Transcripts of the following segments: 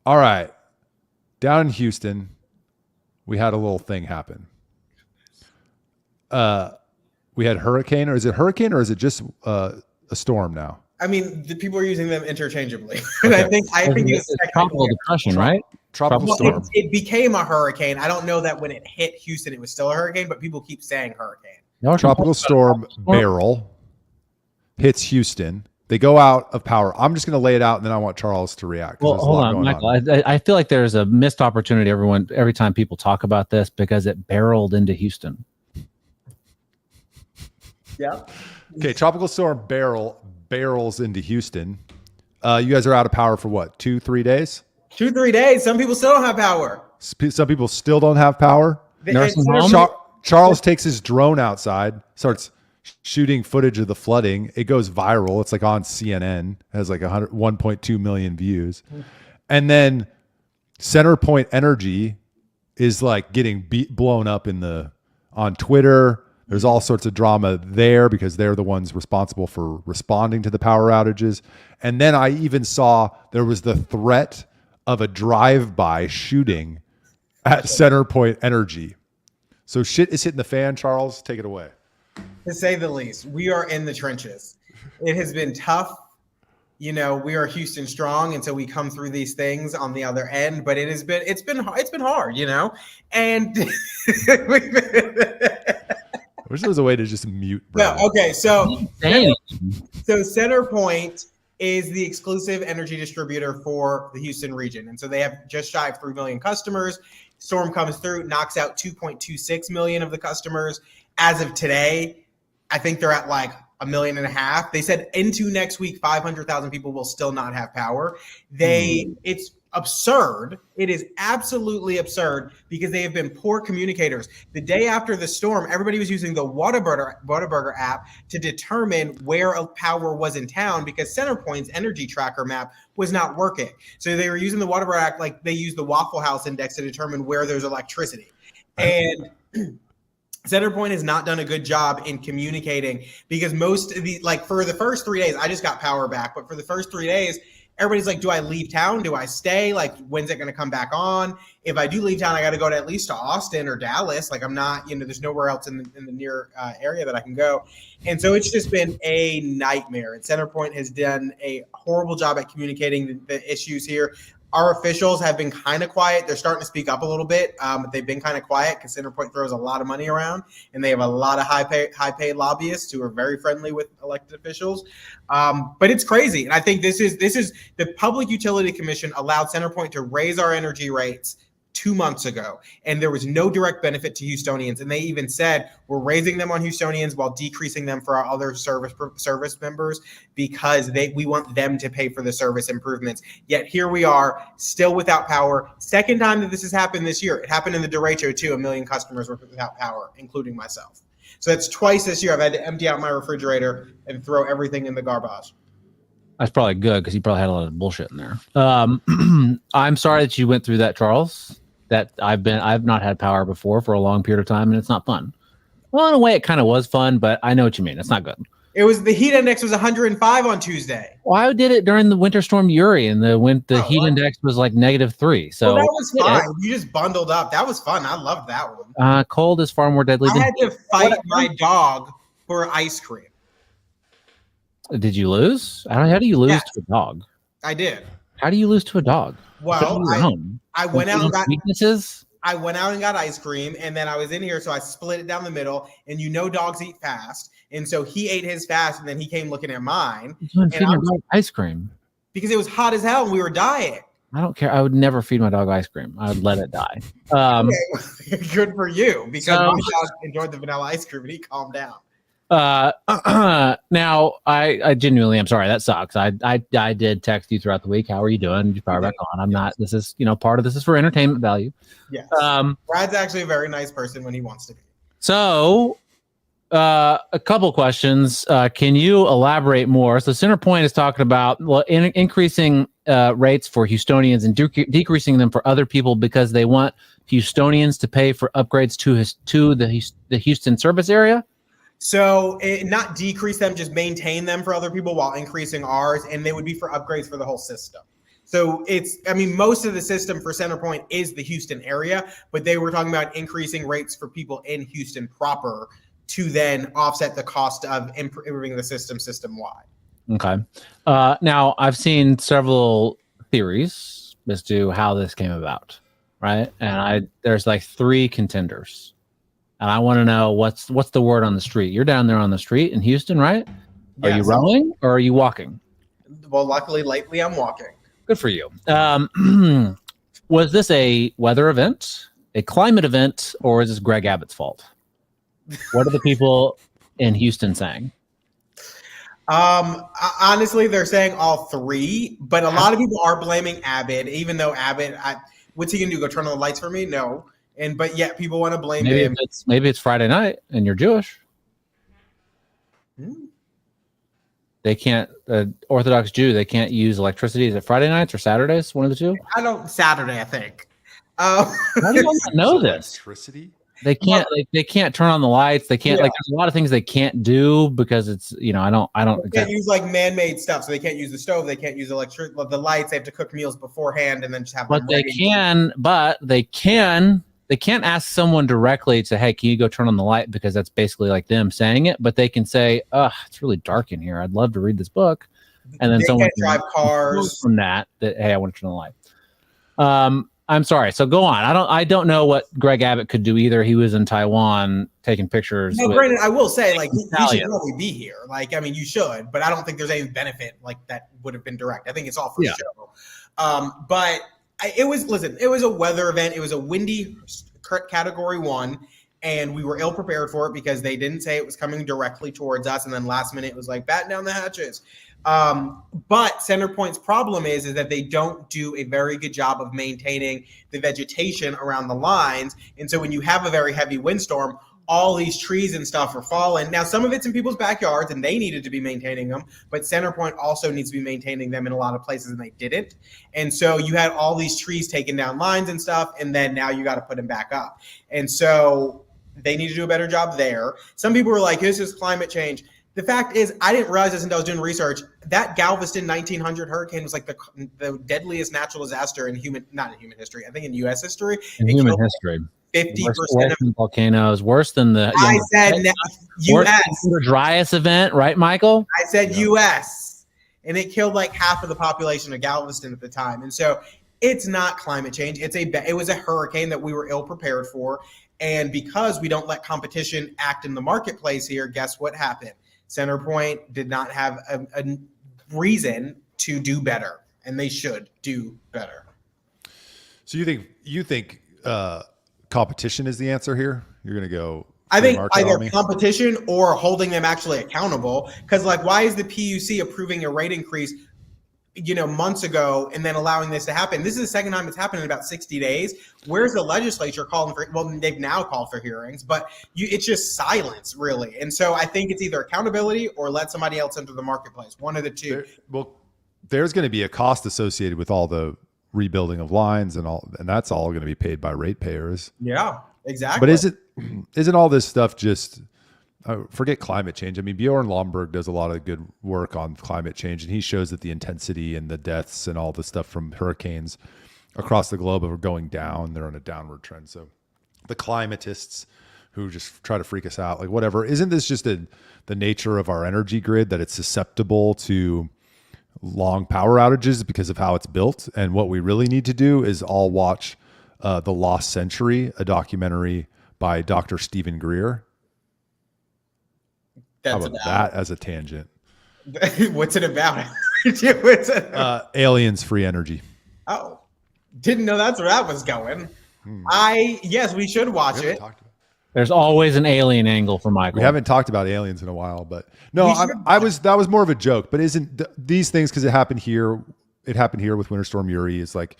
All right. Down in Houston, we had a little thing happen. We had hurricane, or is it hurricane, or is it just a storm now? I mean, the people are using them interchangeably. Okay. I think it's tropical depression, right? Tropical storm. It became a hurricane. I don't know that when it hit Houston, it was still a hurricane, but people keep saying hurricane. Tropical storm Beryl hits Houston. They go out of power. I'm just going to lay it out, and then I want Charles to react. Well, hold on, Michael. I feel like there's a missed opportunity every time people talk about this because it barreled into Houston. Yeah. Okay, tropical storm Beryl barrels into Houston. You guys are out of power for what? 2-3 days? 2-3 days. Some people still don't have power. Some people still don't have power. Charles takes his drone outside, starts shooting footage of the flooding. It goes viral. It's like on CNN. It has like 1.2 million views. And then CenterPoint Energy is like getting blown up on Twitter. There's all sorts of drama there because they're the ones responsible for responding to the power outages. And then I even saw there was the threat of a drive-by shooting at CenterPoint Energy. So shit is hitting the fan. Charles, take it away. To say the least, we are in the trenches. It has been tough. You know, we are Houston strong, and so we come through these things on the other end. But it's been hard, you know. And I wish there was a way to just mute. No, okay. So CenterPoint is the exclusive energy distributor for the Houston region, and so they have just shy of 3 million customers. Storm comes through, knocks out 2.26 million of the customers. As of today, I think they're at like 1.5 million. They said into next week, 500,000 people will still not have power. It's absurd. It is absolutely absurd because they have been poor communicators. The day after the storm, everybody was using the Whataburger app to determine where power was in town because CenterPoint's energy tracker map was not working. So they were using the Whataburger app like they used the Waffle House index to determine where there's electricity. And CenterPoint has not done a good job in communicating because most of for the first 3 days, I just got power back, but for the first 3 days, everybody's like, do I leave town? Do I stay? Like, when's it going to come back on? If I do leave town, I got to go to at least to Austin or Dallas. Like, I'm not, there's nowhere else in the near area that I can go. And so it's just been a nightmare. And CenterPoint has done a horrible job at communicating the issues here. Our officials have been kind of quiet. They're starting to speak up a little bit, but they've been kind of quiet because CenterPoint throws a lot of money around, and they have a lot of high-paid lobbyists who are very friendly with elected officials. But it's crazy, and I think this is the Public Utility Commission allowed CenterPoint to raise our energy rates 2 months ago, and there was no direct benefit to Houstonians. And they even said we're raising them on Houstonians while decreasing them for our other service members because we want them to pay for the service improvements. Yet here we are, still without power. Second time that this has happened this year. It happened in the derecho too. 1 million customers were without power, including myself. So that's twice this year I've had to empty out my refrigerator and throw everything in the garbage. That's probably good because you probably had a lot of bullshit in there. I'm sorry that you went through that, Charles. That I've not had power before for a long period of time, and it's not fun. Well, in a way, it kind of was fun, but I know what you mean. It's not good. It was the heat index was 105 on Tuesday. Well, I did it during the winter storm Uri, and the heat index was like -3. So that was fine. You just bundled up. That was fun. I loved that one. Cold is far more deadly. I had to fight my dog for ice cream. Did you lose? How do you lose to a dog? I did. How do you lose to a dog? Well, I went out and got weaknesses. I went out and got ice cream, and then I was in here, so I split it down the middle. And dogs eat fast, and so he ate his fast, and then he came looking at mine. Ice cream because it was hot as hell, and we were dying. I don't care. I would never feed my dog ice cream. I would let it die. Okay. Good for you, because my dog enjoyed the vanilla ice cream, and he calmed down. Now I genuinely am sorry. That sucks. I did text you throughout the week. How are you doing? Did you power back on? I'm not. This is part of this is for entertainment value. Yes. Brad's actually a very nice person when he wants to be. So, a couple questions. Can you elaborate more? So, CenterPoint is talking about increasing rates for Houstonians and decreasing them for other people because they want Houstonians to pay for upgrades to the Houston service area. So not decrease them, just maintain them for other people while increasing ours. And they would be for upgrades for the whole system. So most of the system for CenterPoint is the Houston area, but they were talking about increasing rates for people in Houston proper to then offset the cost of improving the system-wide. Okay. Now, I've seen several theories as to how this came about, right? And there's like 3 contenders. And I want to know what's the word on the street. You're down there on the street in Houston, right? Are you rowing or are you walking? Well, luckily, lately I'm walking. Good for you. Was this a weather event, a climate event, or is this Greg Abbott's fault? What are the people in Houston saying? Honestly, they're saying all 3, but a lot of people are blaming Abbott, even though Abbott, what's he gonna do? Go turn on the lights for me? No. But yet people want to blame him. Maybe it's Friday night and you're Jewish. They can't, Orthodox Jew, they can't use electricity. Is it Friday nights or Saturdays? One of the two? Saturday, I think. How do you not know this? Electricity? They can't they can't turn on the lights. They can't there's a lot of things they can't do because it's I don't they can't use like man-made stuff. So they can't use the stove, they can't use the lights, they have to cook meals beforehand and then just have they can't ask someone directly to, hey, can you go turn on the light? Because that's basically like them saying it, but they can say, it's really dark in here. I'd love to read this book. And then someone can drive cars from that, hey, I want to turn the light. I'm sorry. So go on. I don't know what Greg Abbott could do either. He was in Taiwan taking pictures. No, granted, I will say, like, you should probably be here. Like, I mean, you should, but I don't think there's any benefit like that would have been direct. I think it's all for show. But it was a weather event. It was a windy category 1. And we were ill prepared for it because they didn't say it was coming directly towards us. And then last minute it was like, batten down the hatches. But CenterPoint's problem is that they don't do a very good job of maintaining the vegetation around the lines. And so when you have a very heavy windstorm, all these trees and stuff are falling. Now, some of it's in people's backyards and they needed to be maintaining them, but CenterPoint also needs to be maintaining them in a lot of places and they didn't. And so you had all these trees taking down lines and stuff, and then now you got to put them back up. And so they need to do a better job there. Some people were like, this is climate change. The fact is, I didn't realize this until I was doing research. That Galveston 1900 hurricane was like the deadliest natural disaster not in human history, I think in U.S. history. In human history. 50% of volcanoes, worse than the I said U.S. the driest event, right, Michael? I said U.S. and it killed like half of the population of Galveston at the time. And so it's not climate change. It was a hurricane that we were ill prepared for. And because we don't let competition act in the marketplace here, guess what happened? CenterPoint did not have a reason to do better, and they should do better. So you think competition is the answer here? You're going to go. I think either competition or holding them actually accountable. Because like, why is the PUC approving a rate increase, months ago, and then allowing this to happen? This is the second time it's happened in about 60 days. Where's the legislature calling for? Well, they've now called for hearings, but it's just silence, really. And so I think it's either accountability or let somebody else enter the marketplace. One of the two. There's going to be a cost associated with all the rebuilding of lines and that's all going to be paid by ratepayers. Yeah, exactly. But isn't all this stuff just? Forget climate change. I mean, Bjorn Lomborg does a lot of good work on climate change, and he shows that the intensity and the deaths and all the stuff from hurricanes across the globe are going down. They're on a downward trend. So the climatists who just try to freak us out, like whatever, isn't this just the nature of our energy grid, that it's susceptible to long power outages because of how it's built? And what we really need to do is all watch The Lost Century, a documentary by Dr. Stephen Greer. How about that as a tangent? What's it about? Aliens, free energy. Oh, didn't know that's where that was going. Yes, we should watch it. There's always an alien angle for Michael. We haven't talked about aliens in a while, but no, that was more of a joke. But isn't these things, because it happened here with Winter Storm Uri, is like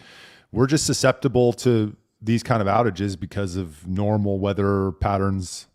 we're just susceptible to these kind of outages because of normal weather patterns,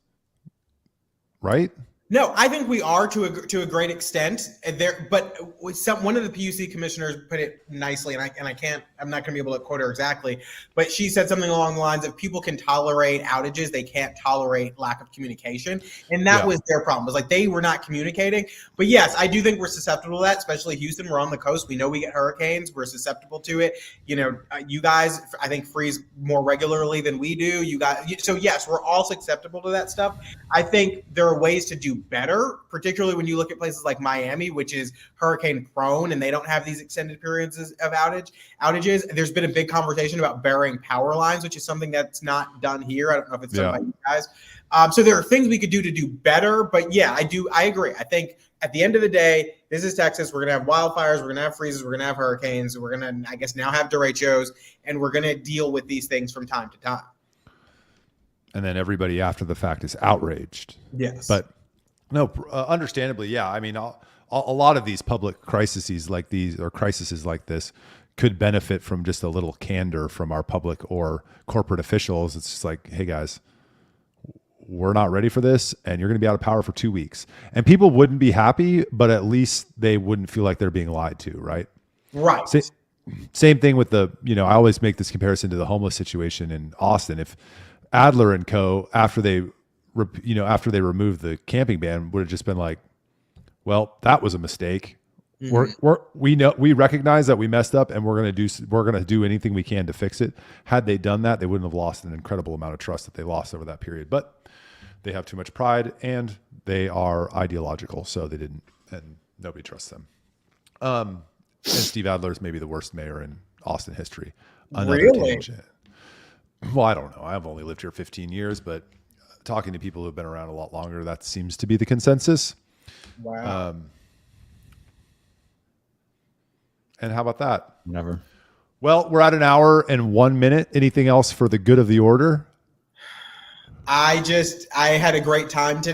right? No, I think we are to a great extent there, but one of the PUC commissioners put it nicely, and I'm not going to be able to quote her exactly, but she said something along the lines of people can tolerate outages, they can't tolerate lack of communication, and that was their problem. It was like they were not communicating. But yes, I do think we're susceptible to that, especially Houston. We're on the coast. We know we get hurricanes. We're susceptible to it. You know, you guys, I think, freeze more regularly than we do. You guys, so yes, we're all susceptible to that stuff. I think there are ways to do better, particularly when you look at places like Miami, which is hurricane prone, and they don't have these extended periods of outages. There's been a big conversation about burying power lines, which is something that's not done here. I don't know if it's done by you guys. So there are things we could do to do better, but yeah, I agree. I think at the end of the day, this is Texas. We're going to have wildfires. We're going to have freezes. We're going to have hurricanes. We're going to, I guess, now have derechos, and we're going to deal with these things from time to time. And then everybody after the fact is outraged. Yes. But no, understandably, yeah. I mean, a lot of these public crises like these, or crises like this, could benefit from just a little candor from our public or corporate officials. It's just like, hey guys, we're not ready for this, and you're going to be out of power for 2 weeks. And people wouldn't be happy, but at least they wouldn't feel like they're being lied to, right? Right. Same thing with I always make this comparison to the homeless situation in Austin. If Adler and co, after they removed the camping ban, would have just been like, well, that was a mistake. Mm-hmm. We recognize that we messed up, and we're going to do anything we can to fix it. Had they done that, they wouldn't have lost an incredible amount of trust that they lost over that period. But they have too much pride, and they are ideological, so they didn't, and nobody trusts them. And Steve Adler is maybe the worst mayor in Austin history. Really? Well, I don't know. I've only lived here 15 years, but talking to people who've been around a lot longer, that seems to be the consensus. Wow. And how about that? Never. Well, we're at an hour and 1 minute. Anything else for the good of the order? I had a great time today.